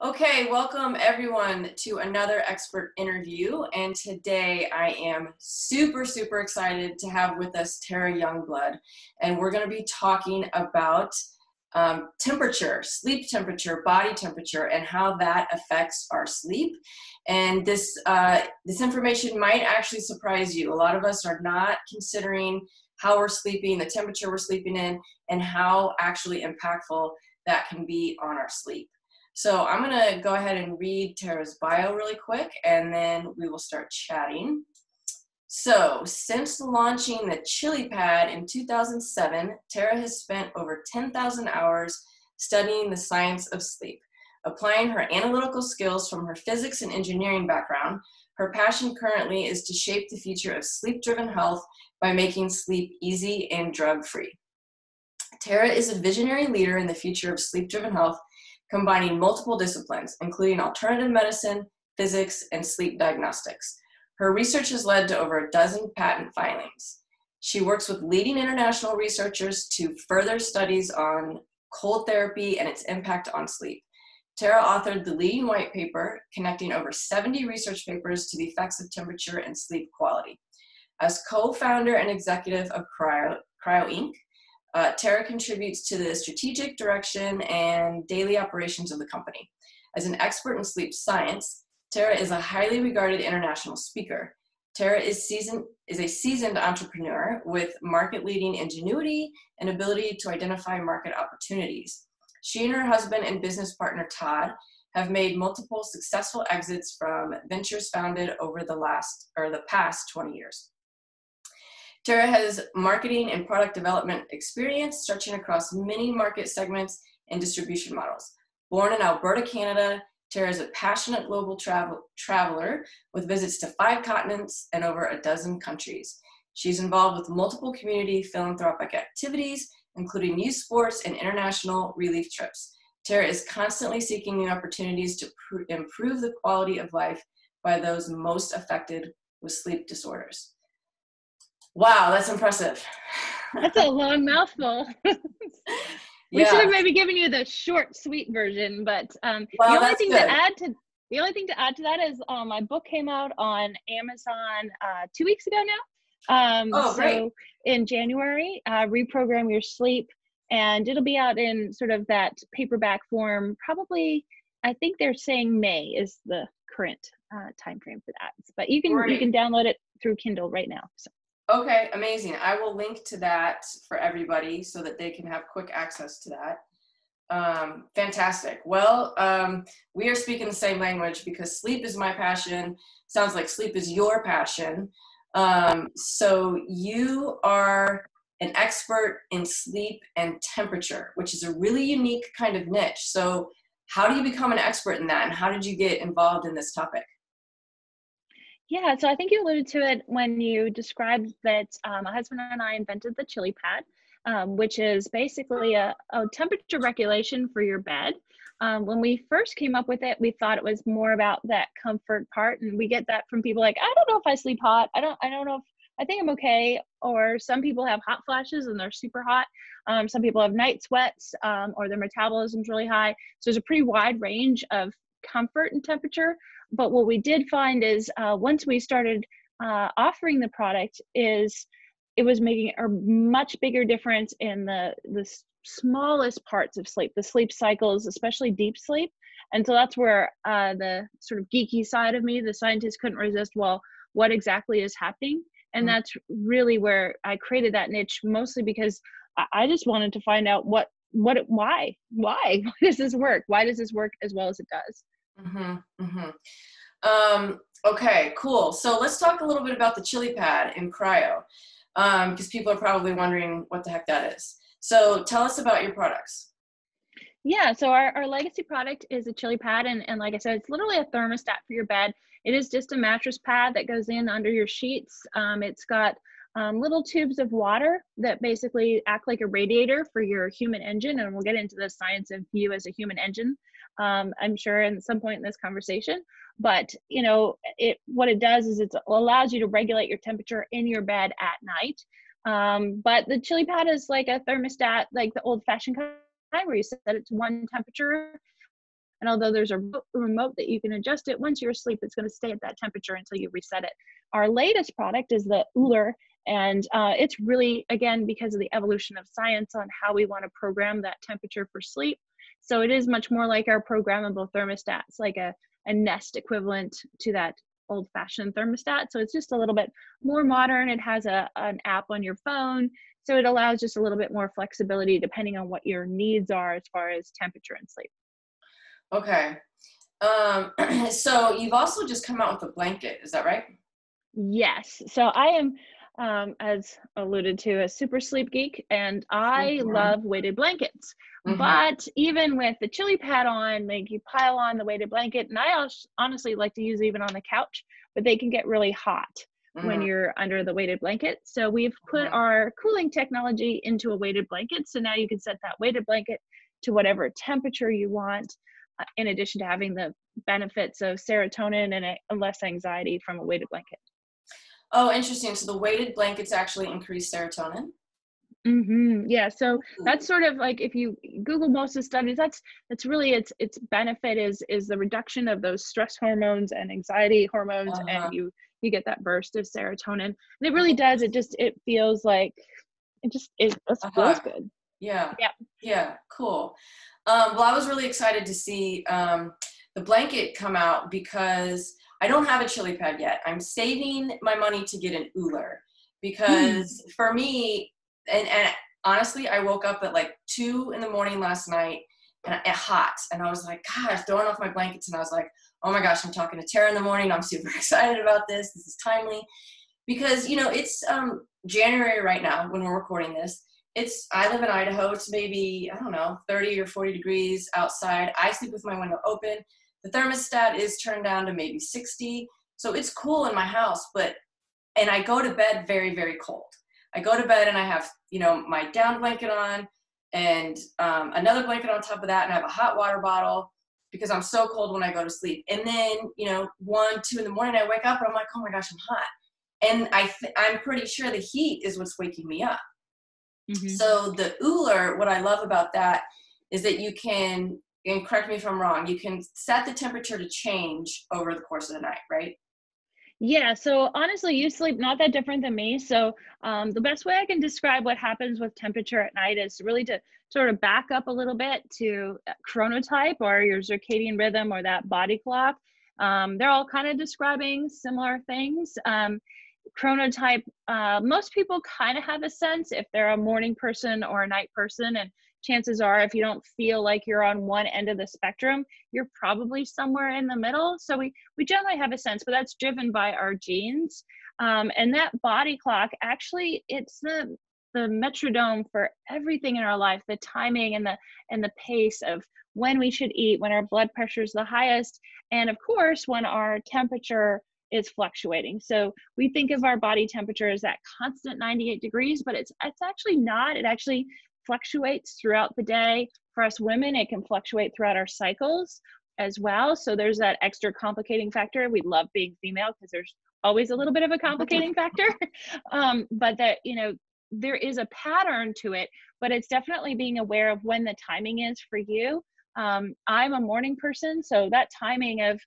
Okay, welcome everyone to another expert interview. And today I am super excited to have with us Tara Youngblood. And we're going to be talking about temperature, sleep temperature, body temperature, and how that affects our sleep. And this information might actually surprise you. A lot of us are not considering how we're sleeping, the temperature we're sleeping in, and how actually impactful that can be on our sleep. So I'm going to go ahead and read Tara's bio really quick, and then we will start chatting. So since launching the Chili Pad in 2007, Tara has spent over 10,000 hours studying the science of sleep. Applying her analytical skills from her physics and engineering background, her passion currently is to shape the future of sleep-driven health by making sleep easy and drug-free. Tara is a visionary leader in the future of sleep-driven health, combining multiple disciplines, including alternative medicine, physics, and sleep diagnostics. Her research has led to over a dozen patent filings. She works with leading international researchers to further studies on cold therapy and its impact on sleep. Tara authored the leading white paper, connecting over 70 research papers to the effects of temperature and sleep quality. As co-founder and executive of Cryo Inc., Tara contributes to the strategic direction and daily operations of the company. As an expert in sleep science, Tara is a highly regarded international speaker. Tara is a seasoned entrepreneur with market-leading ingenuity and ability to identify market opportunities. She and her husband and business partner, Todd, have made multiple successful exits from ventures founded over the past 20 years. Tara has marketing and product development experience stretching across many market segments and distribution models. Born in Alberta, Canada, Tara is a passionate global traveler with visits to 5 continents and over a dozen countries. She's involved with multiple community philanthropic activities, including youth sports and international relief trips. Tara is constantly seeking new opportunities to improve the quality of life by those most affected with sleep disorders. Wow, that's impressive. That's a long mouthful. We should have maybe given you the short, sweet version, but the only thing to add to that is my book came out on Amazon 2 weeks ago now. Great. In January, Reprogram Your Sleep, and it'll be out in sort of that paperback form. Probably, I think they're saying May is the current time frame for that. But you can download it through Kindle right now. So. Okay, amazing. I will link to that for everybody so that they can have quick access to that. Fantastic. Well, we are speaking the same language because sleep is my passion. Sounds like sleep is your passion. So you are an expert in sleep and temperature, which is a really unique kind of niche. So how do you become an expert in that, and how did you get involved in this topic? Yeah, so I think you alluded to it when you described that my husband and I invented the Chili Pad, which is basically a temperature regulation for your bed. When we first came up with it, we thought it was more about that comfort part, and we get that from people like, I don't know if I sleep hot. I don't know if I think I'm okay. Or some people have hot flashes and they're super hot. Some people have night sweats, or their metabolism's really high. So there's a pretty wide range of comfort and temperature. But what we did find is once we started offering the product, it was making a much bigger difference in the smallest parts of sleep, the sleep cycles, especially deep sleep. And so that's where the sort of geeky side of me, the scientist, couldn't resist, well, what exactly is happening? And that's really where I created that niche, mostly because I just wanted to find out why does this work? Why does this work as well as it does? Okay, cool. So let's talk a little bit about the Chili Pad in cryo, because people are probably wondering what the heck that is. So tell us about your products. Yeah, so our legacy product is a Chili Pad, and like I said, it's literally a thermostat for your bed. It is just a mattress pad that goes in under your sheets. It's got little tubes of water that basically act like a radiator for your human engine, and we'll get into the science of you as a human engine, I'm sure, at some point in this conversation. But what it does is it allows you to regulate your temperature in your bed at night. But the Chili Pad is like a thermostat, like the old-fashioned kind, where you set it to one temperature And although there's a remote that you can adjust it, once you're asleep, it's going to stay at that temperature until you reset it. Our latest product is the Uller, and it's really, again, because of the evolution of science on how we want to program that temperature for sleep. So it is much more like our programmable thermostats, like a Nest equivalent to that old-fashioned thermostat. So it's just a little bit more modern. It has an app on your phone, so it allows just a little bit more flexibility depending on what your needs are as far as temperature and sleep. Okay. So you've also just come out with a blanket, is that right? Yes. So I am, as alluded to, a super sleep geek, and I Mhm. love weighted blankets. Mhm. But even with the chili pad on, like, you pile on the weighted blanket, and I honestly like to use even on the couch, but they can get really hot when Mhm. you're under the weighted blanket. So we've put Mhm. our cooling technology into a weighted blanket. So now you can set that weighted blanket to whatever temperature you want, in addition to having the benefits of serotonin and less anxiety from a weighted blanket. Oh, interesting. So the weighted blankets actually increase serotonin? Yeah, so that's Ooh. sort of like, if you Google most of the studies, that's really its benefit is the reduction of those stress hormones and anxiety hormones, Uh-huh. and you get that burst of serotonin. And it really does. It feels like it just A feels hug. good. Yeah. Yeah. Yeah. Cool. Well, I was really excited to see the blanket come out because I don't have a chili pad yet. I'm saving my money to get an Uller Mm. because for me, and honestly, I woke up at like 2 in the morning last night and hot, and I was like, gosh, throwing off my blankets, and I was like, oh my gosh, I'm talking to Tara in the morning. I'm super excited about this. This is timely because it's January right now when we're recording this. I live in Idaho. It's maybe, I don't know, 30 or 40 degrees outside. I sleep with my window open. The thermostat is turned down to maybe 60. So it's cool in my house, and I go to bed very, very cold. I go to bed and I have, my down blanket on and another blanket on top of that. And I have a hot water bottle because I'm so cold when I go to sleep. And then, 1, 2 in the morning, I wake up and I'm like, oh my gosh, I'm hot. And I'm pretty sure the heat is what's waking me up. Hmm. So the Uller, what I love about that is that you can, and correct me if I'm wrong, you can set the temperature to change over the course of the night, right? Yeah, so honestly, you sleep not that different than me. So the best way I can describe what happens with temperature at night is really to sort of back up a little bit to chronotype, or your circadian rhythm, or that body clock. They're all kind of describing similar things. Chronotype, most people kind of have a sense if they're a morning person or a night person. And chances are, if you don't feel like you're on one end of the spectrum, you're probably somewhere in the middle. So we generally have a sense, but that's driven by our genes. And that body clock, actually, it's the metrodome for everything in our life, the timing and the pace of when we should eat, when our blood pressure is the highest, and of course when our temperature is fluctuating. So we think of our body temperature as that constant 98 degrees, but it's actually not. It actually fluctuates throughout the day. For us women, it can fluctuate throughout our cycles as well. So there's that extra complicating factor. We love being female because there's always a little bit of a complicating factor. But that, there is a pattern to it, but it's definitely being aware of when the timing is for you. I'm a morning person, so that timing of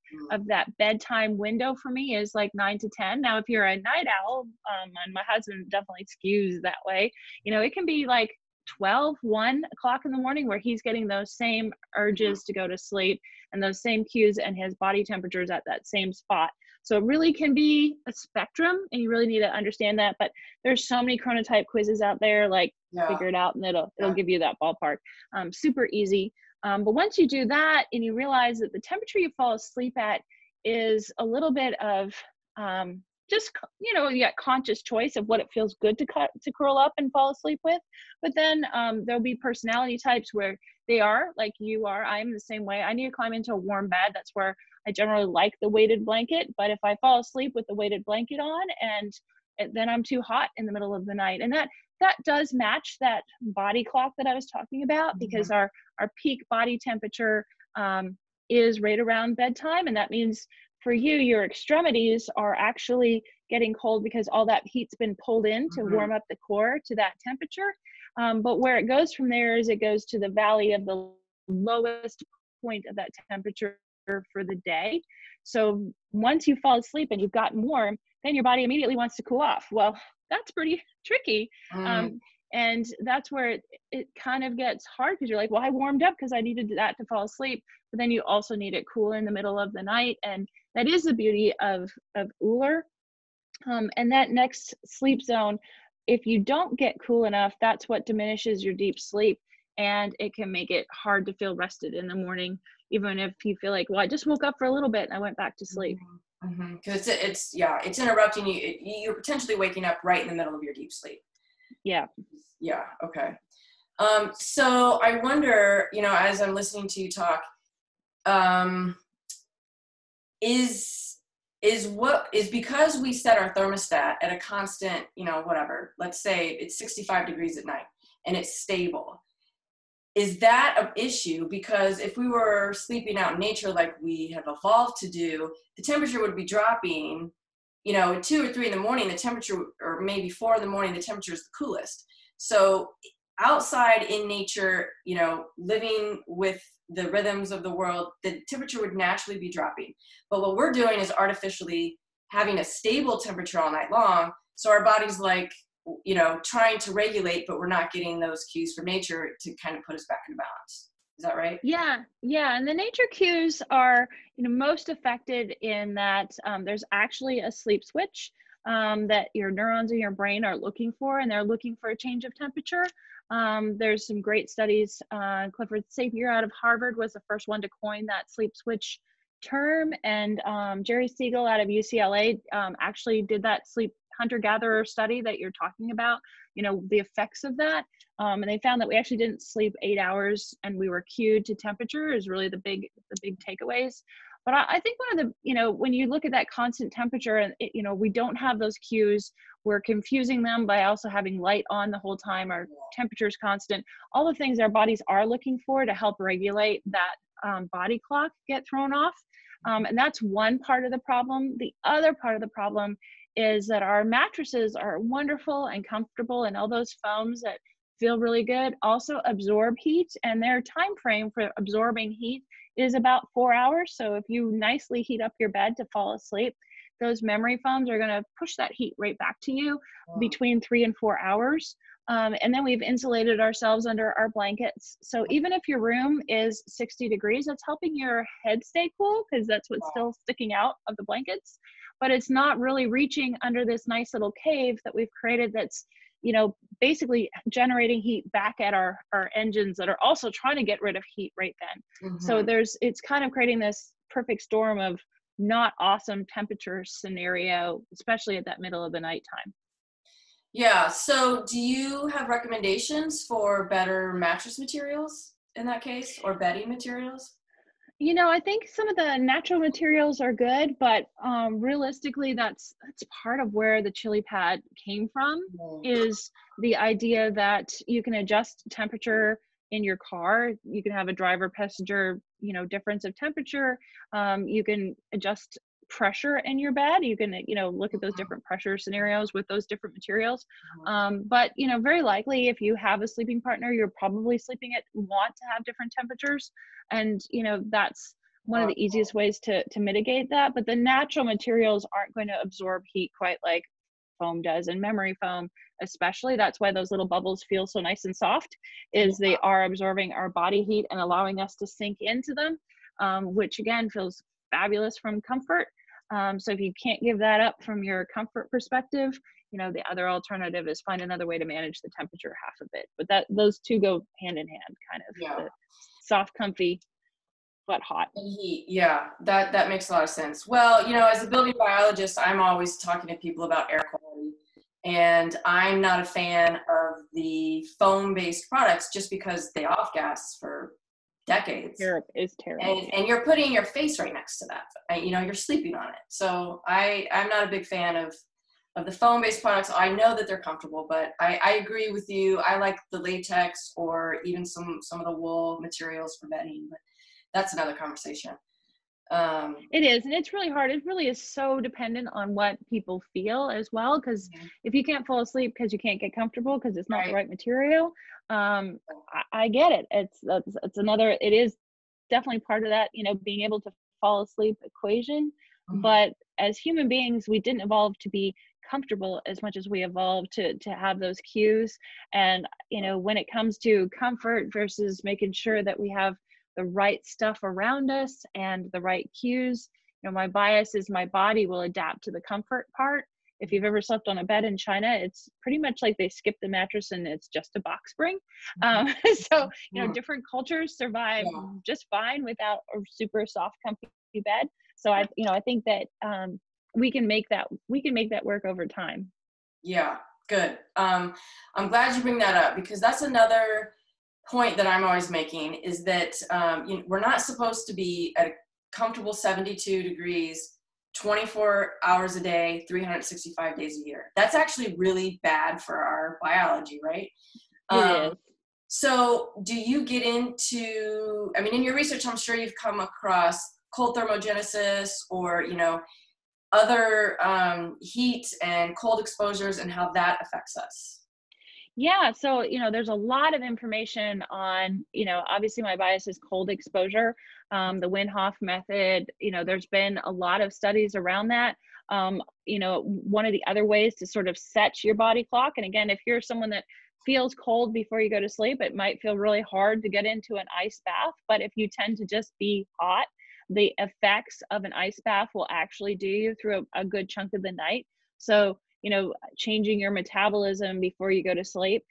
that bedtime window for me is like 9 to 10. Now, if you're a night owl, and my husband definitely skews that way, it can be like 12, 1 o'clock in the morning where he's getting those same urges to go to sleep and those same cues, and his body temperature is at that same spot. So it really can be a spectrum, and you really need to understand that. But there's so many chronotype quizzes out there, like Yeah. figure it out, and it'll Yeah. give you that ballpark. Super easy. But once you do that and you realize that the temperature you fall asleep at is a little bit of just, you got conscious choice of what it feels good to curl up and fall asleep with. But then there'll be personality types where they are like you are. I'm the same way. I need to climb into a warm bed. That's where I generally like the weighted blanket. But if I fall asleep with the weighted blanket on, and then I'm too hot in the middle of the night, and that does match that body clock that I was talking about, because Mhm. our peak body temperature is right around bedtime. And that means for you, your extremities are actually getting cold because all that heat's been pulled in to Mhm. warm up the core to that temperature. But where it goes from there is it goes to the valley of the lowest point of that temperature for the day. So once you fall asleep and you've gotten warm, then your body immediately wants to cool off. Well, that's pretty tricky. Mm. And that's where it kind of gets hard, because you're like, well, I warmed up because I needed that to fall asleep, but then you also need it cool in the middle of the night. And that is the beauty of Uller. And that next sleep zone, if you don't get cool enough, that's what diminishes your deep sleep, and it can make it hard to feel rested in the morning, even if you feel like, well, I just woke up for a little bit and I went back to sleep. Because it's interrupting you. You're potentially waking up right in the middle of your deep sleep. Yeah. Yeah. Okay. So I wonder, as I'm listening to you talk, is because we set our thermostat at a constant, whatever, let's say it's 65 degrees at night and it's stable. Is that an issue? Because if we were sleeping out in nature like we have evolved to do, the temperature would be dropping, at 2 or 3 in the morning, the temperature, or maybe 4 in the morning, the temperature is the coolest. So outside in nature, living with the rhythms of the world, the temperature would naturally be dropping. But what we're doing is artificially having a stable temperature all night long. So our body's like, trying to regulate, but we're not getting those cues from nature to kind of put us back in balance. Is that right? Yeah. And the nature cues are, most affected in that there's actually a sleep switch that your neurons in your brain are looking for, and they're looking for a change of temperature. There's some great studies. Clifford Sapir out of Harvard was the first one to coin that sleep switch term, and Jerry Siegel out of UCLA actually did that sleep hunter-gatherer study that you're talking about, the effects of that. And they found that we actually didn't sleep 8 hours, and we were cued to temperature is really the big takeaways. But I think one of the, when you look at that constant temperature and, we don't have those cues, we're confusing them by also having light on the whole time. Our temperature is constant. All the things our bodies are looking for to help regulate that body clock get thrown off. And that's one part of the problem. The other part of the problem is that our mattresses are wonderful and comfortable, and all those foams that feel really good also absorb heat, and their time frame for absorbing heat is about 4 hours. So if you nicely heat up your bed to fall asleep, those memory foams are going to push that heat right back to you between 3 and 4 hours. And then we've insulated ourselves under our blankets. So even if your room is 60 degrees, that's helping your head stay cool, because that's what's still sticking out of the blankets. But it's not really reaching under this nice little cave that we've created that's, basically generating heat back at our engines that are also trying to get rid of heat right then. So it's kind of creating this perfect storm of not awesome temperature scenario, especially at that middle of the night time. Yeah. So do you have recommendations for better mattress materials in that case, or bedding materials? I think some of the natural materials are good, but realistically, that's part of where the chili pad came from, is the idea that you can adjust temperature in your car. You can have a driver passenger, difference of temperature. You can adjust pressure in your bed. You can, look at those different pressure scenarios with those different materials. But, very likely if you have a sleeping partner, you're probably want to have different temperatures. And, that's one of the easiest ways to mitigate that. But the natural materials aren't going to absorb heat quite like foam does, and memory foam especially. That's why those little bubbles feel so nice and soft, is they are absorbing our body heat and allowing us to sink into them, which again feels fabulous from comfort. So if you can't give that up from your comfort perspective, the other alternative is find another way to manage the temperature half of it. But those two go hand in hand, kind of. Yeah. The soft, comfy, but hot. Heat. Yeah, that makes a lot of sense. Well, as a building biologist, I'm always talking to people about air quality, and I'm not a fan of the foam-based products just because they off-gas for decades. Europe is terrible. And you're putting your face right next to that. You're sleeping on it. So I'm not a big fan of the foam-based products. I know that they're comfortable, but I agree with you. I like the latex or even some of the wool materials for bedding, but that's another conversation. It is, and it's really hard. It really is so dependent on what people feel as well, because if you can't fall asleep because you can't get comfortable because it's not the right material, I get it. It's another, it is definitely part of that, being able to fall asleep equation. Mhm. But as human beings, we didn't evolve to be comfortable as much as we evolved to have those cues. And, when it comes to comfort versus making sure that we have the right stuff around us and the right cues, my bias is my body will adapt to the comfort part. If you've ever slept on a bed in China, it's pretty much like they skip the mattress and it's just a box spring. Um, so, Mhm. different cultures survive Yeah. just fine without a super soft, comfy bed. So I think that we can make that work over time. Yeah, good. I'm glad you bring that up because that's another point that I'm always making is that we're not supposed to be at a comfortable 72 degrees, 24 hours a day, 365 days a year. That's actually really bad for our biology, right? It Um, is. so do you get into, I mean, in your research, I'm sure you've come across cold thermogenesis or, other heat and cold exposures and how that affects us. Yeah, so there's a lot of information on, obviously my bias is cold exposure, the Win-Hof method. There's been a lot of studies around that. One of the other ways to sort of set your body clock, and again, if you're someone that feels cold before you go to sleep, it might feel really hard to get into an ice bath. But if you tend to just be hot, the effects of an ice bath will actually do you through a good chunk of the night. So changing your metabolism before you go to sleep.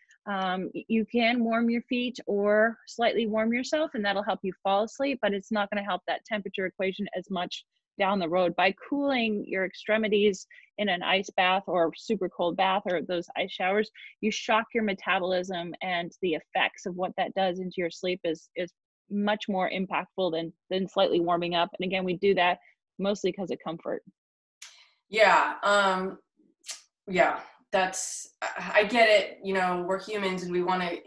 You can warm your feet or slightly warm yourself, and that'll help you fall asleep, but it's not going to help that temperature equation as much down the road. By cooling your extremities in an ice bath or super cold bath or those ice showers, you shock your metabolism, and the effects of what that does into your sleep is much more impactful than slightly warming up. And again, we do that mostly because of comfort. Yeah. Yeah, I get it. We're humans and we want to,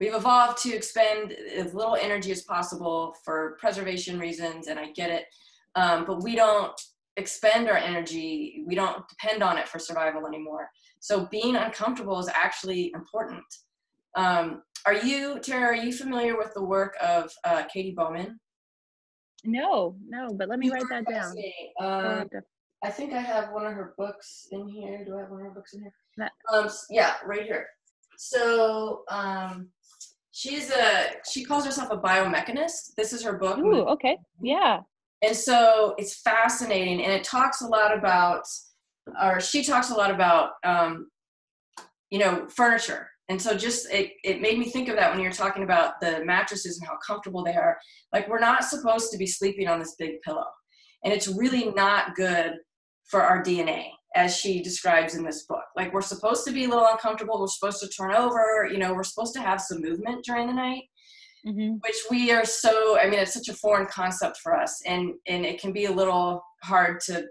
we've evolved to expend as little energy as possible for preservation reasons. And I get it. But we don't expend our energy. We don't depend on it for survival anymore. So being uncomfortable is actually important. Tara, are you familiar with the work of Katie Bowman? No, but let me write Super that down. fascinating. Proactive. I think I have one of her books in here. Do I have one of her books in here? That- Yeah, right here. So she calls herself a biomechanist. This is her book. Ooh, okay. Yeah. And so it's fascinating, and it talks a lot about, or she talks a lot about, furniture. And so just it made me think of that when you're talking about the mattresses and how comfortable they are. Like, we're not supposed to be sleeping on this big pillow, and it's really not good for our DNA, as she describes in this book. Like, we're supposed to be a little uncomfortable. We're supposed to turn over. We're supposed to have some movement during the night, Mm-hmm. which we are so, I mean, it's such a foreign concept for us, and it can be a little hard to,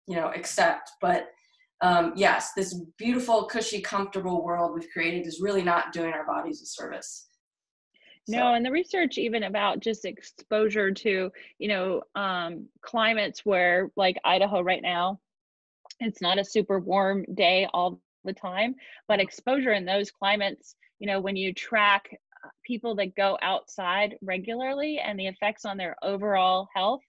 accept. But yes, this beautiful, cushy, comfortable world we've created is really not doing our bodies a service. So, No, and the research even about just exposure to, climates where like Idaho right now, it's not a super warm day all the time, but exposure in those climates, when you track people that go outside regularly and the effects on their overall health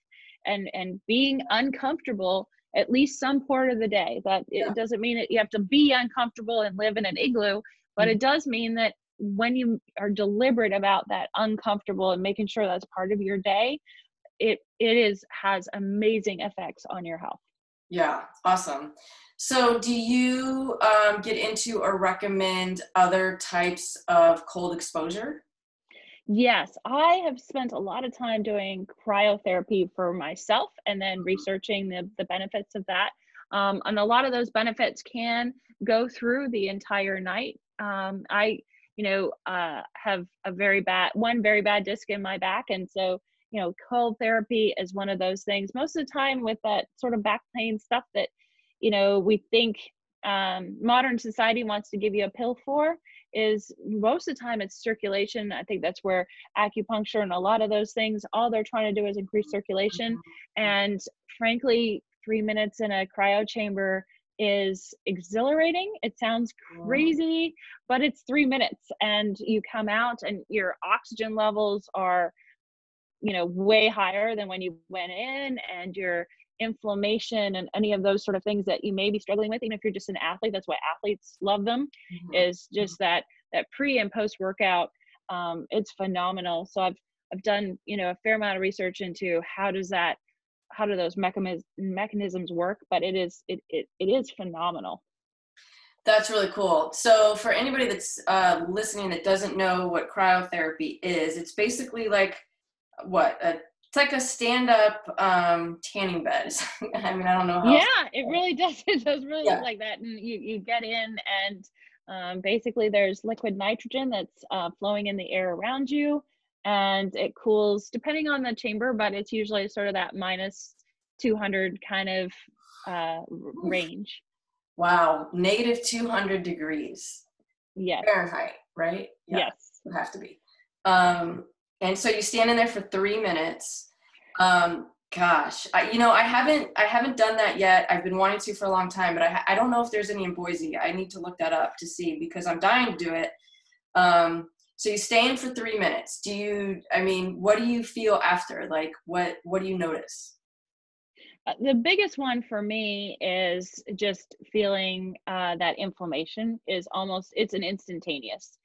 and being uncomfortable at least some part of the day, that yeah. it doesn't mean that you have to be uncomfortable and live in an igloo, but it does mean that when you are deliberate about that uncomfortable and making sure that's part of your day, has amazing effects on your health. Yeah, awesome. So do you get into or recommend other types of cold exposure? Yes, I have spent a lot of time doing cryotherapy for myself and then researching the benefits of that. And a lot of those benefits can go through the entire night. I, have one very bad disc in my back. And so, cold therapy is one of those things most of the time with that sort of back pain stuff that, we think modern society wants to give you a pill for, is most of the time it's circulation. I think that's where acupuncture and a lot of those things, all they're trying to do is increase circulation. And frankly, 3 minutes in a cryo chamber is exhilarating. It sounds crazy, but it's 3 minutes and you come out and your oxygen levels are, way higher than when you went in, and your inflammation and any of those sort of things that you may be struggling with, even if you're just an athlete, that's why athletes love them, is just that pre and post workout. It's phenomenal. So I've done, a fair amount of research into how do those mechanisms work, but it is phenomenal. That's really cool. So for anybody that's listening that doesn't know what cryotherapy is, it's basically like it's like a stand-up tanning bed. I mean, I don't know how. Yeah, it really does. It does really look like that. And you get in, and basically there's liquid nitrogen that's flowing in the air around you, and it cools depending on the chamber, but it's usually sort of that -200 kind of range. Wow, -200 degrees. Yes. Fahrenheit, right? Yeah, yes. It would have to be. And so you stand in there for 3 minutes. Gosh, I haven't done that yet. I've been wanting to for a long time, but I don't know if there's any in Boise. I need to look that up to see, because I'm dying to do it. So you stay in for 3 minutes. What do you feel after? Like, what do you notice? The biggest one for me is just feeling that inflammation it's an instantaneous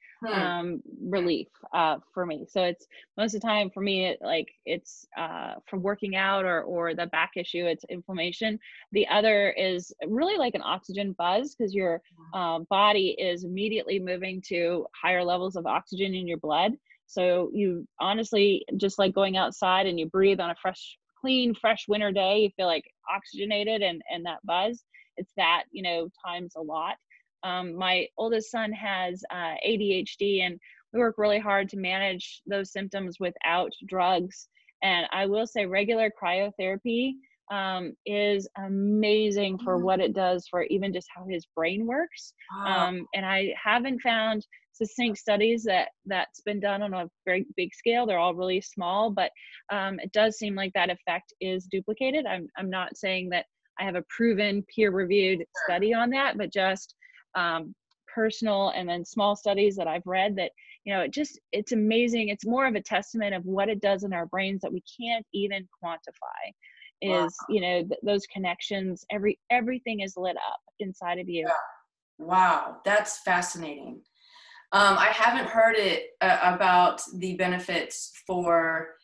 relief for me. So it's most of the time for me, it's from working out or the back issue, it's inflammation. The other is really like an oxygen buzz, because your body is immediately moving to higher levels of oxygen in your blood. So you honestly, just like going outside and you breathe on a clean, fresh winter day, you feel like oxygenated, and that buzz, it's that, times a lot. My oldest son has ADHD, and we work really hard to manage those symptoms without drugs. And I will say regular cryotherapy is amazing for what it does for even just how his brain works. Wow. And I haven't found succinct studies that's been done on a very big scale. They're all really small, but it does seem like that effect is duplicated. I'm not saying that I have a proven peer-reviewed study on that, but just personal and then small studies that I've read that, it's amazing. It's more of a testament of what it does in our brains that we can't even quantify. Is, those connections, everything is lit up inside of you. Yeah. Wow, that's fascinating. I haven't heard it about the benefits for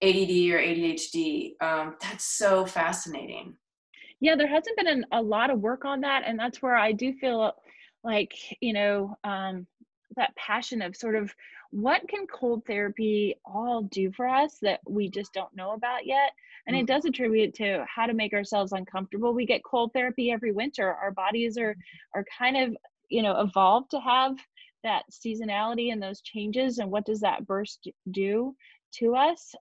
ADD or ADHD. That's so fascinating. Yeah, there hasn't been a lot of work on that, and that's where I do feel like, that passion of sort of what can cold therapy all do for us that we just don't know about yet. And it does attribute to how to make ourselves uncomfortable. We get cold therapy every winter. Our bodies are kind of, evolved to have that seasonality and those changes. And what does that burst do to us?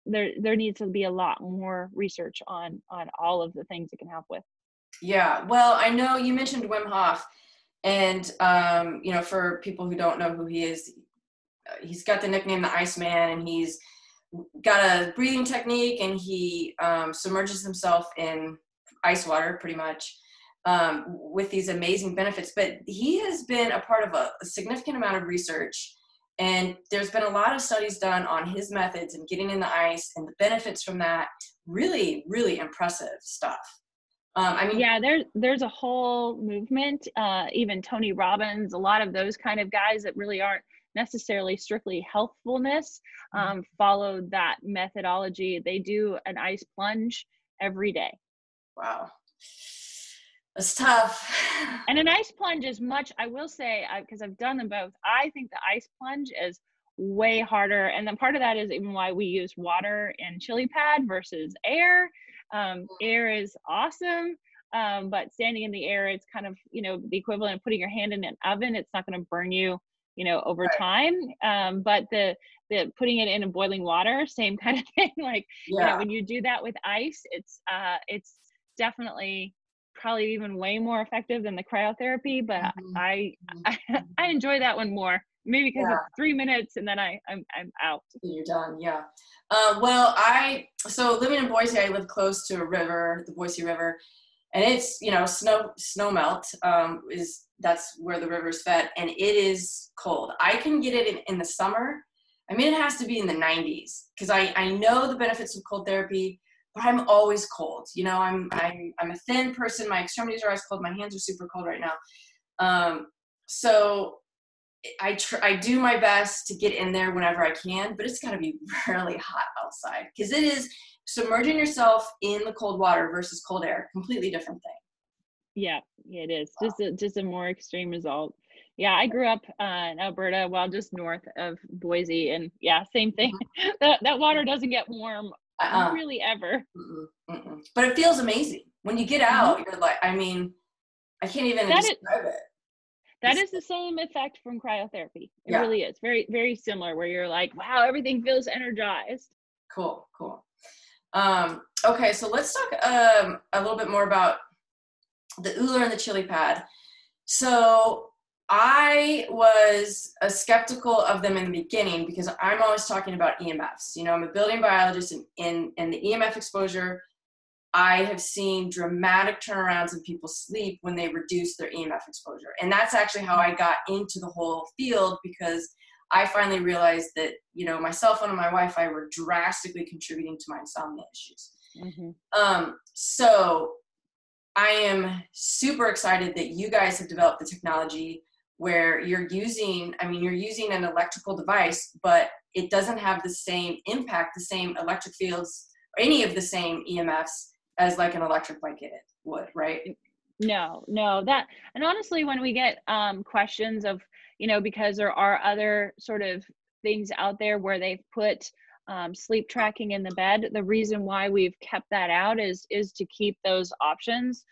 There needs to be a lot more research on all of the things it can help with. Yeah, well, I know you mentioned Wim Hof, and for people who don't know who he is, he's got the nickname the Iceman, and he's got a breathing technique, and he submerges himself in ice water pretty much with these amazing benefits. But he has been a part of a significant amount of research, and there's been a lot of studies done on his methods and getting in the ice and the benefits from that. Really, really impressive stuff. Yeah, there's a whole movement, even Tony Robbins, a lot of those kind of guys that really aren't necessarily strictly healthfulness, followed that methodology. They do an ice plunge every day. Wow. That's tough. And an ice plunge is much, I will say, because I've done them both, I think the ice plunge is way harder. And then part of that is even why we use water and chili pad versus air. Air is awesome, but standing in the air, it's kind of, the equivalent of putting your hand in an oven. It's not going to burn you, over time. But the putting it in boiling water, same kind of thing. Like, when you do that with ice, it's definitely probably even way more effective than the cryotherapy. But I enjoy that one more. Maybe because it's 3 minutes and then I'm out. You're done, yeah. So living in Boise, I live close to a river, the Boise River, and it's, you know, snow melt, that's where the river's fed, and it is cold. I can get it in the summer. I mean, it has to be in the 90s because I know the benefits of cold therapy, but I'm always cold. You know, I'm a thin person. My extremities are always cold. My hands are super cold right now. So I do my best to get in there whenever I can, but it's got to be really hot outside because it is submerging yourself in the cold water versus cold air, completely different thing. Yeah, it is just a more extreme result. Yeah, I grew up in Alberta, well, just north of Boise, and yeah, same thing. That water doesn't get warm really ever. But it feels amazing when you get out. You're like, I mean, I can't even describe it. That is the same effect from cryotherapy. It really is very, very similar, where you're like, wow, everything feels energized. Cool. Okay, so let's talk a little bit more about the Uller and the chili pad. So I was skeptical of them in the beginning because I'm always talking about EMFs. You know, I'm a building biologist, and the EMF exposure, I have seen dramatic turnarounds in people's sleep when they reduce their EMF exposure. And that's actually how I got into the whole field, because I finally realized that, you know, my cell phone and my Wi-Fi were drastically contributing to my insomnia issues. So I am super excited that you guys have developed the technology where you're using an electrical device, but it doesn't have the same impact, the same electric fields, or any of the same EMFs as like an electric blanket would, right? No, that, and honestly, when we get questions of, you know, because there are other sort of things out there where they've put sleep tracking in the bed, the reason why we've kept that out is to keep those options.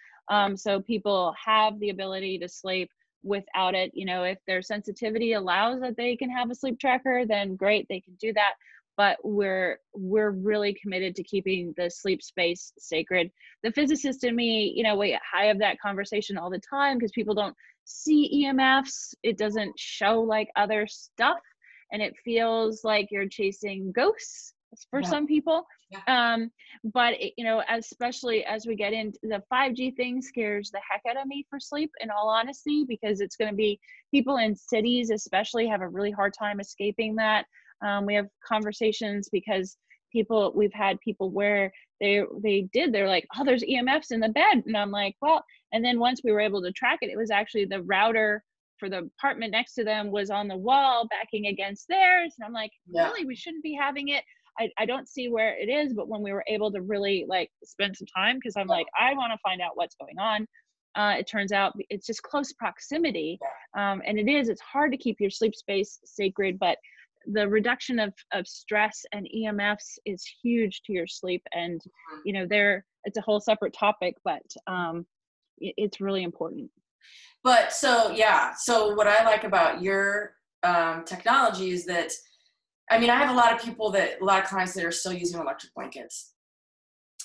So people have the ability to sleep without it. You know, if their sensitivity allows that they can have a sleep tracker, then great, they can do that. But we're really committed to keeping the sleep space sacred. The physicist in me, you know, I have that conversation all the time because people don't see EMFs. It doesn't show like other stuff, and it feels like you're chasing ghosts for some people. But it, you know, especially as we get into the 5G thing, scares the heck out of me for sleep, in all honesty, because it's going to be, people in cities especially have a really hard time escaping that. We have conversations because we've had people where they're like, oh, there's EMFs in the bed. And I'm like, well, and then once we were able to track it, it was actually the router for the apartment next to them was on the wall backing against theirs. And I'm like, really, we shouldn't be having it. I don't see where it is. But when we were able to really like spend some time, because I'm like, I want to find out what's going on. It turns out it's just close proximity. And it's hard to keep your sleep space sacred, but the reduction of stress and EMFs is huge to your sleep. And, you know, it's a whole separate topic, but it's really important. But so what I like about your technology is that, I mean, I have a lot of clients that are still using electric blankets.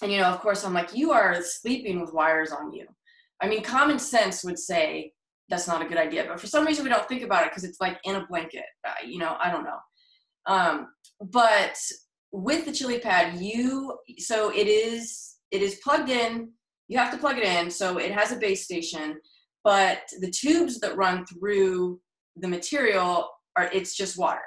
And, you know, of course, I'm like, you are sleeping with wires on you. I mean, common sense would say that's not a good idea. But for some reason, we don't think about it because it's like in a blanket. You know, I don't know. But with the chili pad, so it is plugged in. You have to plug it in. So it has a base station. But the tubes that run through the material it's just water.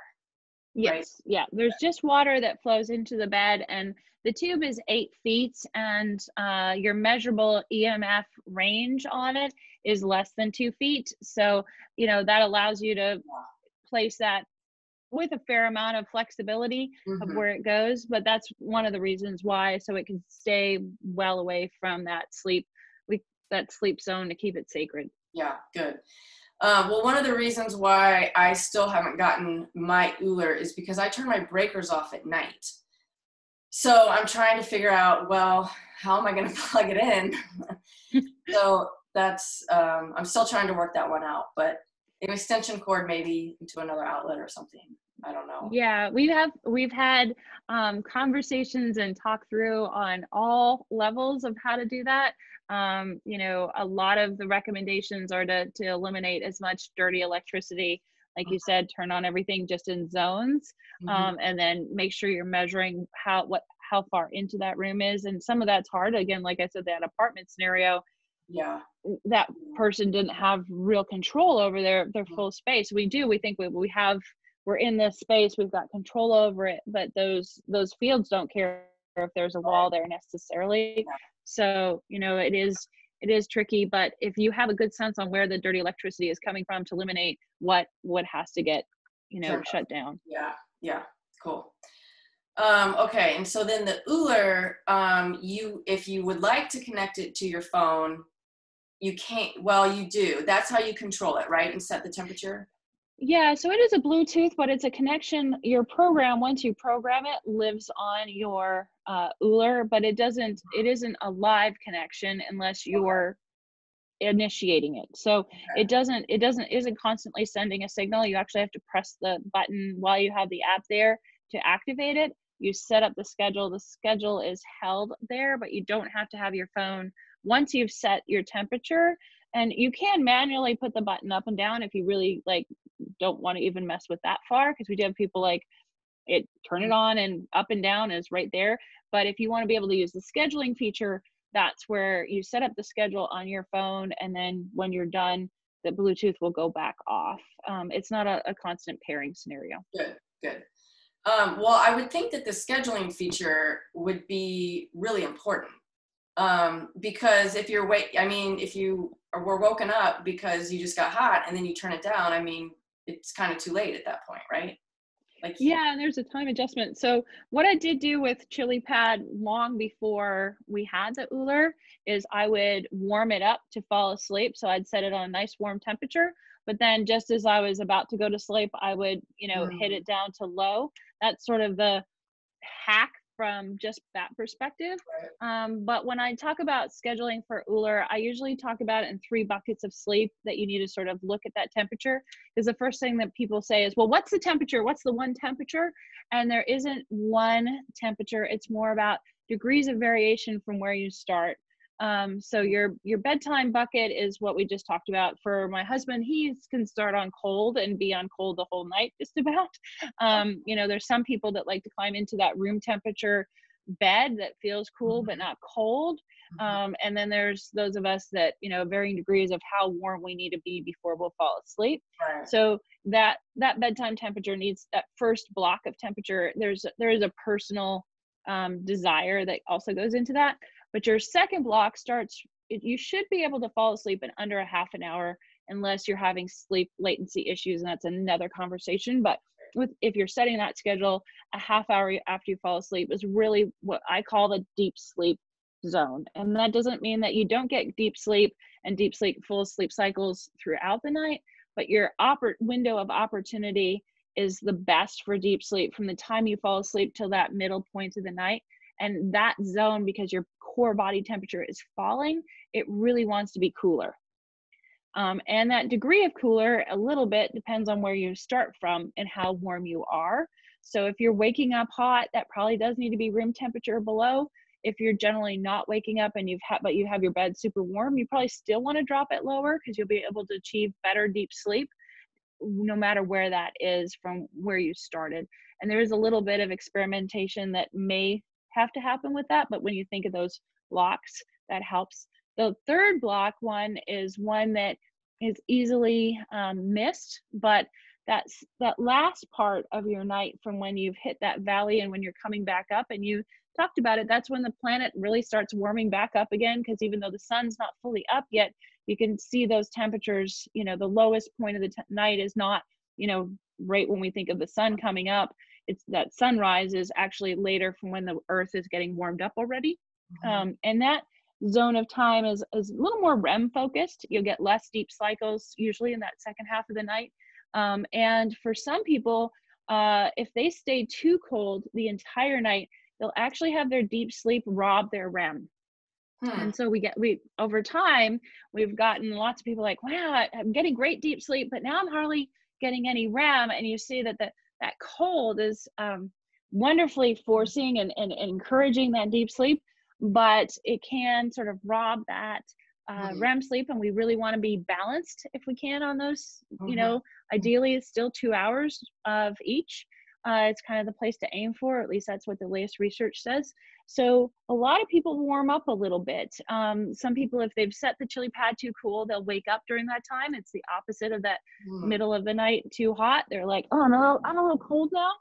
Yes. Right? Yeah. There's just water that flows into the bed, and the tube is 8 feet, and your measurable EMF range on it is less than 2 feet. So, you know, that allows you to place that with a fair amount of flexibility of where it goes. But that's one of the reasons why, so it can stay well away from that sleep zone to keep it sacred. Yeah, good. Well, one of the reasons why I still haven't gotten my Uller is because I turn my breakers off at night. So I'm trying to figure out, well, how am I going to plug it in? So that's, I'm still trying to work that one out, but an extension cord maybe into another outlet or something. I don't know. Yeah, we've had conversations and talk through on all levels of how to do that. You know, a lot of the recommendations are to eliminate as much dirty electricity. Like you said, turn on everything just in zones, and then make sure you're measuring how far into that room is. And some of that's hard. Again, like I said, that apartment scenario, Yeah. that person didn't have real control over their full space. We do. We think we're in this space, we've got control over it, but those fields don't care if there's a wall there necessarily. Yeah. So, it is tricky, but if you have a good sense on where the dirty electricity is coming from to eliminate what has to get, Turn off. shut down. Yeah. Yeah. Cool. Okay. And so then the Uller, if you would like to connect it to your phone, you can't, well, you do. That's how you control it, right? And set the temperature. Yeah, so it is a Bluetooth, but it's a connection. Your program, once you program it, lives on your Uller, but it isn't a live connection unless you're initiating it. So Okay. isn't constantly sending a signal. You actually have to press the button while you have the app there to activate it. You set up the schedule. The schedule is held there, but you don't have to have your phone once you've set your temperature. And you can manually put the button up and down if you really don't want to even mess with that far, because we do have people turn it on and up and down is right there. But if you want to be able to use the scheduling feature, that's where you set up the schedule on your phone, and then when you're done, the Bluetooth will go back off. It's not a constant pairing scenario. Good. Good. Well, I would think that the scheduling feature would be really important, because if you were woken up because you just got hot and then you turn it down, it's kind of too late at that point, right? Yeah, and there's a time adjustment. So what I did do with ChiliPad long before we had the Uller is I would warm it up to fall asleep. So I'd set it on a nice warm temperature, but then just as I was about to go to sleep, I would, hit it down to low. That's sort of the hack from just that perspective. But when I talk about scheduling for Uller, I usually talk about it in 3 buckets of sleep that you need to sort of look at that temperature. Because the first thing that people say is, well, what's the temperature? What's the one temperature? And there isn't one temperature. It's more about degrees of variation from where you start. So your bedtime bucket is what we just talked about. For my husband, he can start on cold and be on cold the whole night, just about. There's some people that like to climb into that room temperature bed that feels cool but not cold. And then there's those of us that, varying degrees of how warm we need to be before we'll fall asleep. Right. So that bedtime temperature needs that first block of temperature. There is a personal desire that also goes into that. But your second block you should be able to fall asleep in under a half an hour unless you're having sleep latency issues, and that's another conversation. But if you're setting that schedule, a half hour after you fall asleep is really what I call the deep sleep zone. And that doesn't mean that you don't get deep sleep and full sleep cycles throughout the night, but your window of opportunity is the best for deep sleep from the time you fall asleep till that middle point of the night. And that zone, because your core body temperature is falling, it really wants to be cooler. And that degree of cooler a little bit depends on where you start from and how warm you are. So if you're waking up hot, that probably does need to be room temperature below. If you're generally not waking up and but you have your bed super warm, you probably still want to drop it lower, because you'll be able to achieve better deep sleep no matter where that is from where you started. And there is a little bit of experimentation that may have to happen with that, but when you think of those blocks, that helps. The third block one is one that is easily missed, but that last part of your night from when you've hit that valley and when you're coming back up, and you talked about it, that's when the planet really starts warming back up again, because even though the sun's not fully up yet, you can see those temperatures. The lowest point of the night is not, right when we think of the sun coming up. It's that sunrise is actually later from when the earth is getting warmed up already. And that zone of time is a little more REM focused. You'll get less deep cycles usually in that second half of the night. And for some people, if they stay too cold the entire night, they'll actually have their deep sleep rob their REM. And so over time, we've gotten lots of people like, wow, I'm getting great deep sleep, but now I'm hardly getting any REM. And you see that that cold is wonderfully forcing and encouraging that deep sleep, but it can sort of rob that REM sleep. And we really want to be balanced if we can on those. Ideally it's still 2 hours of each. It's kind of the place to aim for, at least that's what the latest research says. So a lot of people warm up a little bit. Some people, if they've set the chili pad too cool, they'll wake up during that time. It's the opposite of that Mm. middle of the night too hot. They're like, oh no, I'm a little cold now.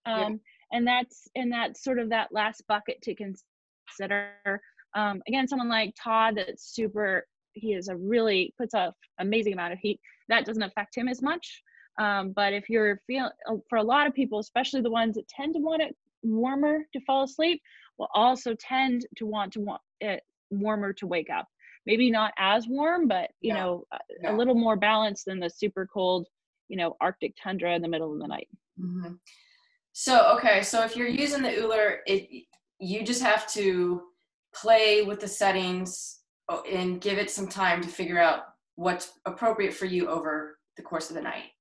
Yeah. And that's sort of that last bucket to consider. Again, someone like Todd, that's super, he is a really puts off amazing amount of heat. That doesn't affect him as much. But if you're feeling, for a lot of people, especially the ones that tend to want it warmer to fall asleep, will also tend to want it warmer to wake up. Maybe not as warm, but Yeah. a Yeah. little more balanced than the super cold, Arctic tundra in the middle of the night. Mm-hmm. So, okay, so if you're using the Euler, you just have to play with the settings and give it some time to figure out what's appropriate for you over the course of the night.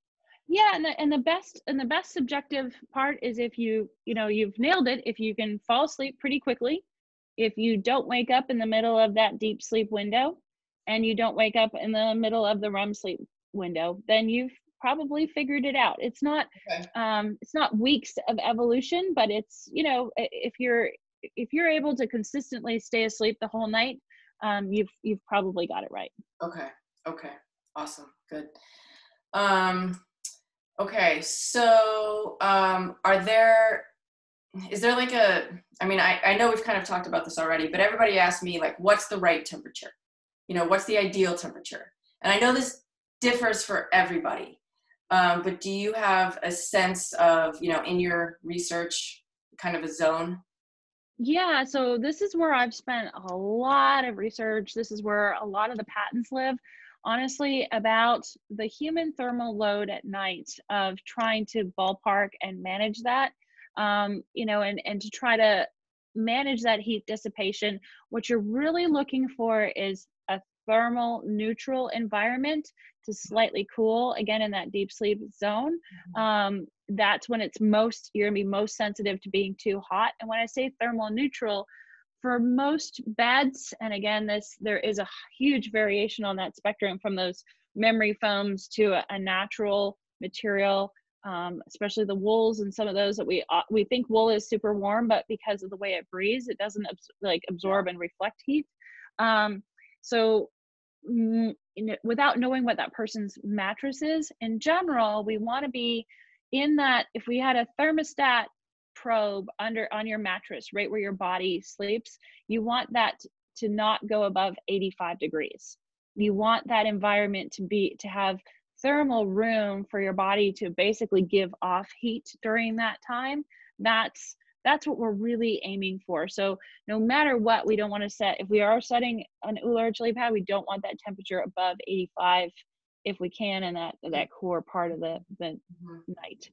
Yeah, and the best subjective part is if you've nailed it, if you can fall asleep pretty quickly, if you don't wake up in the middle of that deep sleep window, and you don't wake up in the middle of the REM sleep window, then you've probably figured it out. Okay. It's not weeks of evolution, but it's, if you're able to consistently stay asleep the whole night, you've probably got it right. Okay. Okay. Awesome. Good. Okay. So, is there like I know we've kind of talked about this already, but everybody asks me, like, what's the right temperature? What's the ideal temperature? And I know this differs for everybody. But do you have a sense of, in your research, kind of a zone? Yeah, so this is where I've spent a lot of research. This is where a lot of the patents live, honestly, about the human thermal load at night, of trying to ballpark and manage that, and to try to manage that heat dissipation. What you're really looking for is a thermal neutral environment to slightly cool, again, in that deep sleep zone. That's when you're gonna be most sensitive to being too hot. And when I say thermal neutral, for most beds, and again, there is a huge variation on that spectrum, from those memory foams to a natural material, especially the wools, and some of those that we think wool is super warm, but because of the way it breathes, it doesn't absorb and reflect heat. So without knowing what that person's mattress is, in general, we want to be in that. If we had a thermostat probe on your mattress, right where your body sleeps, you want that to not go above 85 degrees. You want that environment to have thermal room for your body to basically give off heat during that time. That's what we're really aiming for. So no matter what, we don't want to set, if we are setting an Euler chili pad, we don't want that temperature above 85 if we can, in that core part of the night.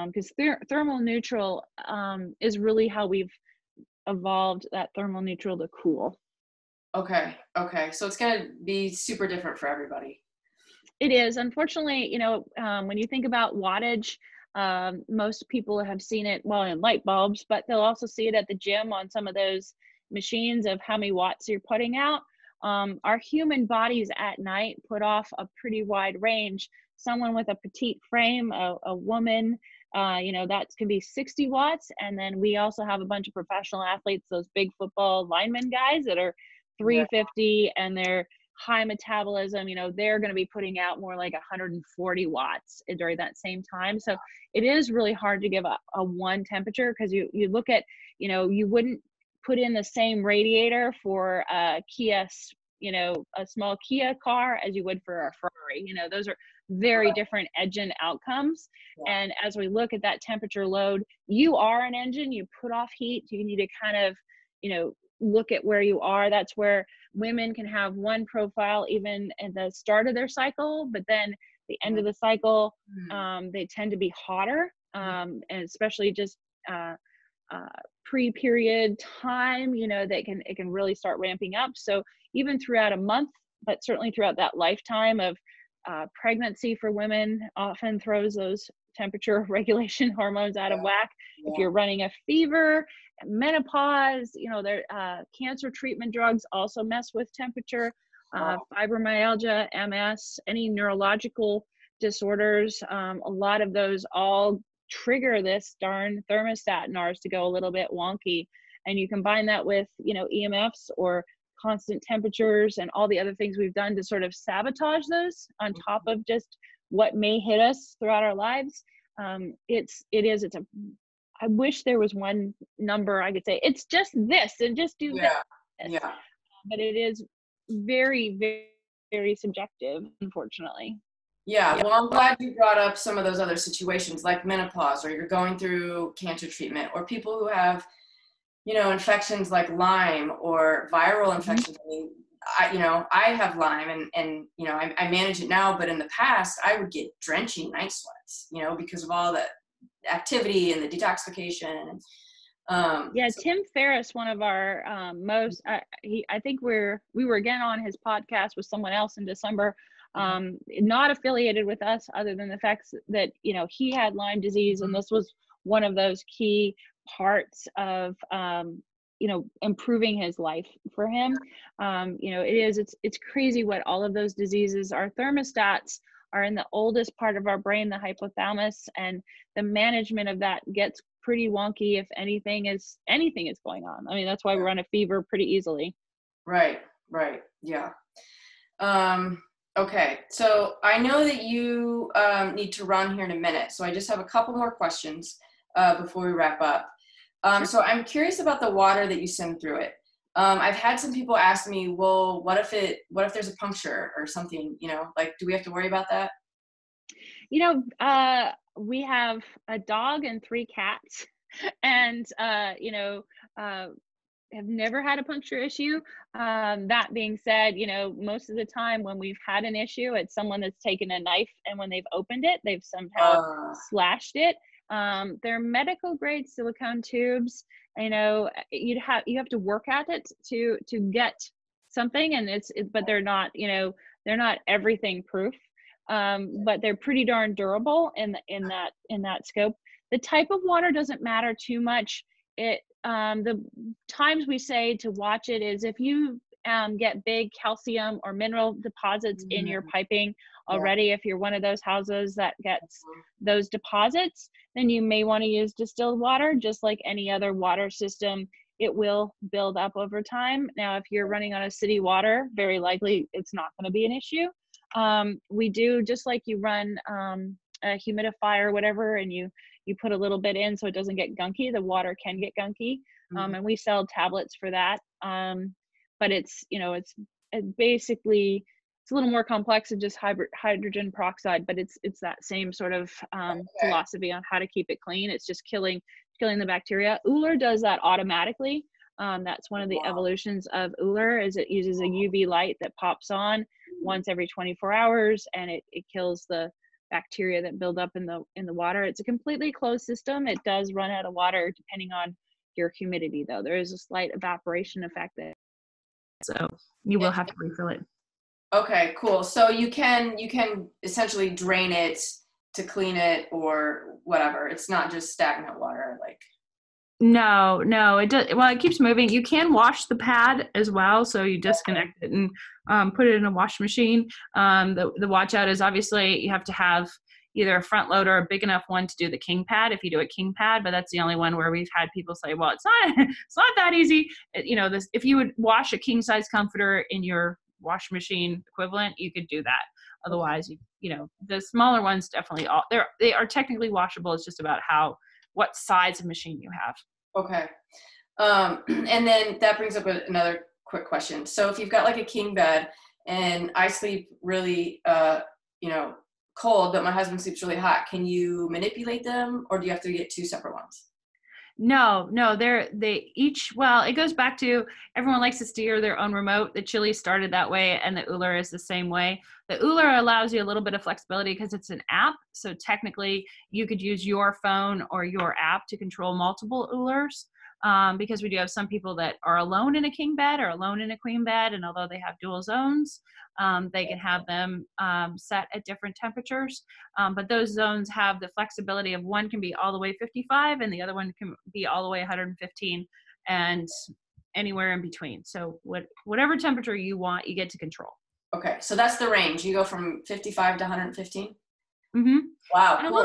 Because thermal neutral is really how we've evolved that thermal neutral to cool. Okay. So it's going to be super different for everybody. It is. Unfortunately, when you think about wattage, most people have seen it, well, in light bulbs, but they'll also see it at the gym on some of those machines of how many watts you're putting out. Our human bodies at night put off a pretty wide range. Someone with a petite frame, a woman, that can be 60 watts. And then we also have a bunch of professional athletes, those big football lineman guys that are 350, and they're high metabolism, they're going to be putting out more like 140 watts during that same time. So it is really hard to give a one temperature, because you look at, you wouldn't put in the same radiator for a Kia, a small Kia car, as you would for a Ferrari. Those are very different engine outcomes. And as we look at that temperature load, you are an engine, you put off heat, you need to kind of, look at where you are. That's where women can have one profile even at the start of their cycle, but then the end of the cycle, they tend to be hotter, and especially just pre-period time, it can really start ramping up. So even throughout a month, but certainly throughout that lifetime of pregnancy for women, often throws those temperature regulation hormones out of whack. If you're running a fever, menopause, cancer treatment drugs also mess with temperature. Fibromyalgia, MS, any neurological disorders, a lot of those all trigger this darn thermostat in ours to go a little bit wonky. And you combine that with, EMFs or constant temperatures and all the other things we've done to sort of sabotage those on top of just what may hit us throughout our lives. I wish there was one number I could say, it's just this and just do this. Yeah. But it is very, very, very subjective, unfortunately. Yeah. Well, I'm glad you brought up some of those other situations like menopause, or you're going through cancer treatment, or people who have, infections like Lyme or viral infections. I mean, I have Lyme and I manage it now, but in the past I would get drenching night sweats, because of all the activity and the detoxification. Tim Ferriss, one of our I think we were again on his podcast with someone else in December, not affiliated with us other than the fact that, he had Lyme disease, and this was one of those key parts of, improving his life for him. It's crazy what all of those diseases are. Thermostats are in the oldest part of our brain, the hypothalamus, and the management of that gets pretty wonky if anything is going on. I mean, that's why we run a fever pretty easily. Right. Yeah. Okay. So I know that you need to run here in a minute. So I just have a couple more questions before we wrap up. So I'm curious about the water that you send through it. I've had some people ask me, well, what if there's a puncture or something, do we have to worry about that? We have a dog and 3 cats and, have never had a puncture issue. That being said, most of the time when we've had an issue, it's someone that's taken a knife, and when they've opened it, they've somehow slashed it. They're medical grade silicone tubes. You have to work at it to get something, and but they're not everything proof. But they're pretty darn durable in that scope. The type of water doesn't matter too much. The times we say to watch it is if you get big calcium or mineral deposits in your piping already. If you're one of those houses that gets those deposits, then you may want to use distilled water. Just like any other water system, it will build up over time. Now, if you're running on a city water, very likely it's not going to be an issue. We do, just like you run a humidifier or whatever, and you put a little bit in so it doesn't get gunky. The water can get gunky, and we sell tablets for that. But it's basically, it's a little more complex than just hydrogen peroxide, but it's that same sort of philosophy on how to keep it clean. It's just killing the bacteria. Uller does that automatically. That's one of the evolutions of Uller, is it uses a UV light that pops on once every 24 hours, and it kills the bacteria that build up in the water. It's a completely closed system. It does run out of water depending on your humidity, though. There is a slight evaporation effect there, so you will have to refill it. Okay, cool. So you can essentially drain it to clean it or whatever. It's not just stagnant water, like. No, it does. Well, it keeps moving. You can wash the pad as well. So you disconnect it and put it in a wash machine. The watch out is obviously you have to have either a front load or a big enough one to do the king pad if you do a king pad, but that's the only one where we've had people say, well, it's not that easy. If you would wash a king size comforter in your wash machine equivalent, you could do that. Otherwise, the smaller ones definitely they are technically washable. It's just about what size of machine you have. Okay. And then that brings up another quick question. So if you've got like a king bed and I sleep really, cold, but my husband sleeps really hot, can you manipulate them, or do you have to get 2 separate ones? No, it goes back to everyone likes to steer their own remote. The Chili started that way, and the Uller is the same way. The Uller allows you a little bit of flexibility because it's an app. So technically you could use your phone or your app to control multiple Ullers. Because we do have some people that are alone in a king bed or alone in a queen bed, and although they have dual zones, they can have them set at different temperatures. But those zones have the flexibility of one can be all the way 55 and the other one can be all the way 115 and anywhere in between. So whatever temperature you want, you get to control. Okay, so that's the range. You go from 55 to 115? Mm-hmm. Wow, And cool.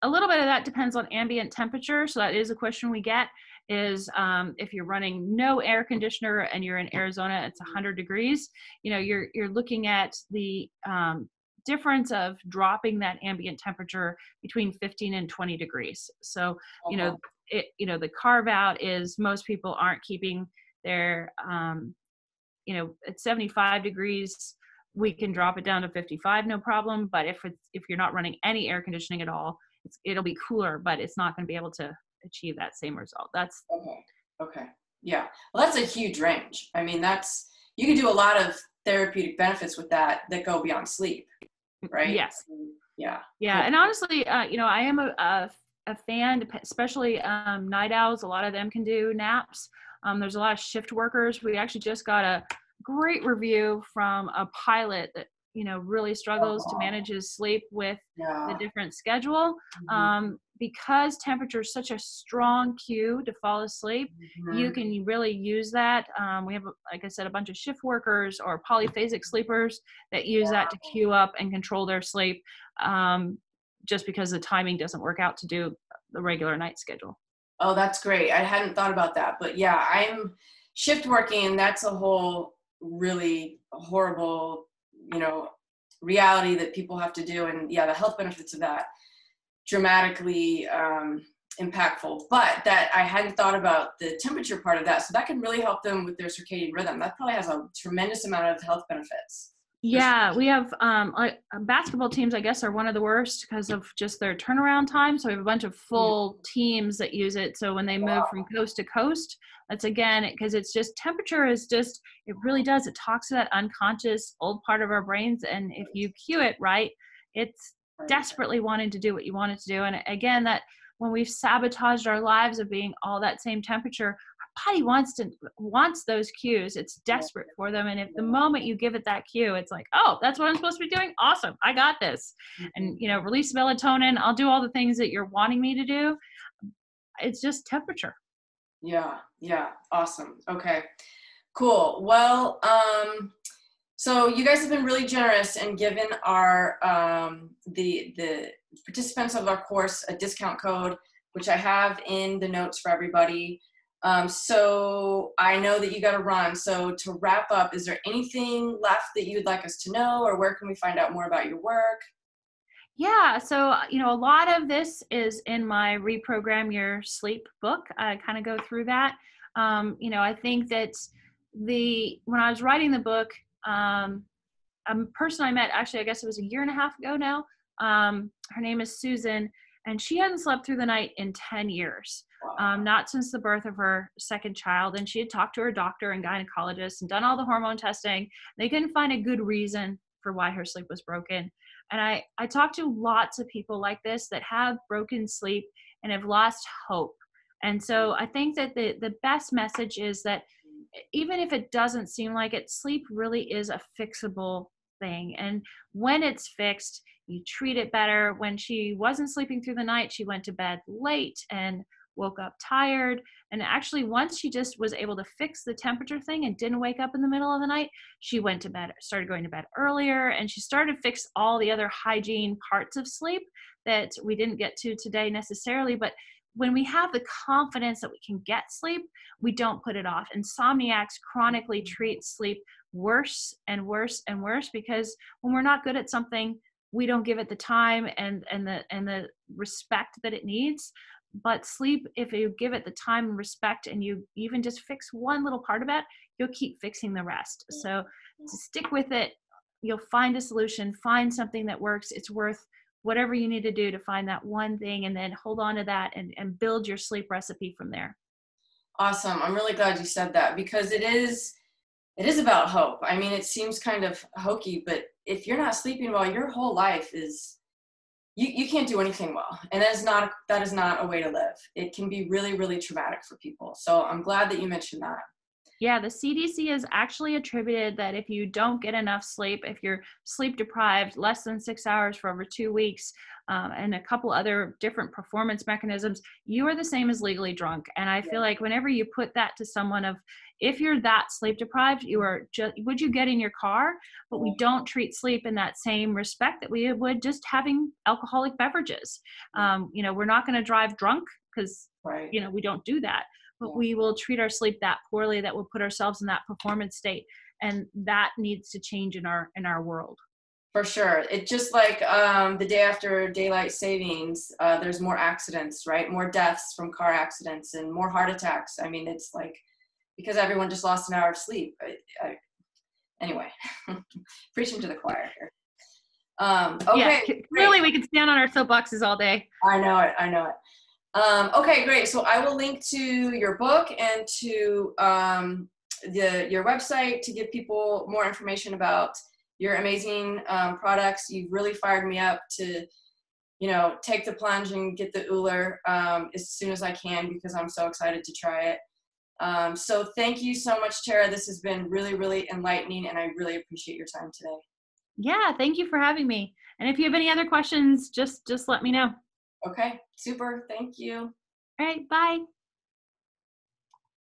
a little bit of that depends on ambient temperature. So that is a question we get is if you're running no air conditioner and you're in Arizona, it's 100 degrees, you're looking at the difference of dropping that ambient temperature between 15 and 20 degrees. So, Okay. the carve out is most people aren't keeping their, at 75 degrees, we can drop it down to 55, no problem. But if you're not running any air conditioning at all, it'll be cooler, but it's not going to be able to achieve that same result. That's Okay. Okay. Yeah. Well, that's a huge range. I mean, you can do a lot of therapeutic benefits with that go beyond sleep, right? yes. Yeah. Yeah. Cool. And honestly, I am a fan, especially night owls. A lot of them can do naps. There's a lot of shift workers. We actually just got a great review from a pilot that, really struggles to manage his sleep with the Yeah. different schedule. Because temperature is such a strong cue to fall asleep, you can really use that. We have, like I said, a bunch of shift workers or polyphasic sleepers that use that to cue up and control their sleep, just because the timing doesn't work out to do the regular night schedule. Oh, that's great. I hadn't thought about that, but yeah, I'm shift working, and that's a whole really horrible, reality that people have to do. And yeah, the health benefits of that dramatically impactful, but that I hadn't thought about the temperature part of that. So that can really help them with their circadian rhythm. That probably has a tremendous amount of health benefits. Yeah, we have basketball teams, I guess, are one of the worst because of just their turnaround time. So we have a bunch of full teams that use it. So when they move from coast to coast, that's again, because it's just temperature is just, it really does. It talks to that unconscious old part of our brains. And if you cue it right, it's desperately wanting to do what you want it to do. And again, that when we've sabotaged our lives of being all that same temperature, body wants those cues. It's desperate for them. And if the moment you give it that cue, it's like, oh, that's what I'm supposed to be doing. Awesome. I got this. And, release melatonin. I'll do all the things that you're wanting me to do. It's just temperature. Yeah. Yeah. Awesome. Okay, cool. Well, so you guys have been really generous and given our, the participants of our course a discount code, which I have in the notes for everybody. So I know that you got to run. So to wrap up, is there anything left that you'd like us to know, or where can we find out more about your work? Yeah. So, a lot of this is in my Reprogram Your Sleep book. I kind of go through that. I think that when I was writing the book, a person I met, actually, I guess it was a year and a half ago now. Her name is Susan, and she hadn't slept through the night in 10 years, not since the birth of her second child. And she had talked to her doctor and gynecologist and done all the hormone testing. They couldn't find a good reason for why her sleep was broken. And I talked to lots of people like this that have broken sleep and have lost hope. And so I think that the best message is that even if it doesn't seem like it, sleep really is a fixable thing. And when it's fixed, you treat it better. When she wasn't sleeping through the night, she went to bed late and woke up tired. And actually, once she just was able to fix the temperature thing and didn't wake up in the middle of the night, she went to bed, started going to bed earlier, and she started to fix all the other hygiene parts of sleep that we didn't get to today necessarily. But when we have the confidence that we can get sleep, we don't put it off. Insomniacs chronically treat sleep worse and worse and worse because when we're not good at something, we don't give it the time and the respect that it needs. But sleep, if you give it the time and respect and you even just fix one little part of it, you'll keep fixing the rest. So to stick with it, you'll find a solution, find something that works. It's worth whatever you need to do to find that one thing and then hold on to that and build your sleep recipe from there. Awesome. I'm really glad you said that because it is about hope. I mean, it seems kind of hokey, but if you're not sleeping well, your whole life is, you can't do anything well. And that is not a way to live. It can be really, really traumatic for people. So I'm glad that you mentioned that. Yeah, the CDC has actually attributed that if you don't get enough sleep, if you're sleep deprived less than 6 hours for over 2 weeks, and a couple other different performance mechanisms, you are the same as legally drunk. And I feel like whenever you put that to someone of, if you're that sleep deprived, you are just, would you get in your car? But we don't treat sleep in that same respect that we would just having alcoholic beverages. We're not going to drive drunk because, Right. we don't do that, but we will treat our sleep that poorly that will put ourselves in that performance state. And that needs to change in our world. For sure. It just like the day after daylight savings, there's more accidents, right? More deaths from car accidents and more heart attacks. I mean, it's like because everyone just lost an hour of sleep. Anyway, preaching to the choir here. Okay. Yeah, really, we could stand on our soapboxes all day. I know it. Okay, great. So I will link to your book and to your website to give people more information about your amazing products. You've really fired me up to, take the plunge and get the Uller as soon as I can because I'm so excited to try it. So thank you so much, Tara. This has been really, really enlightening, and I really appreciate your time today. Yeah, thank you for having me. And if you have any other questions, just let me know. Okay, super. Thank you. All right, bye.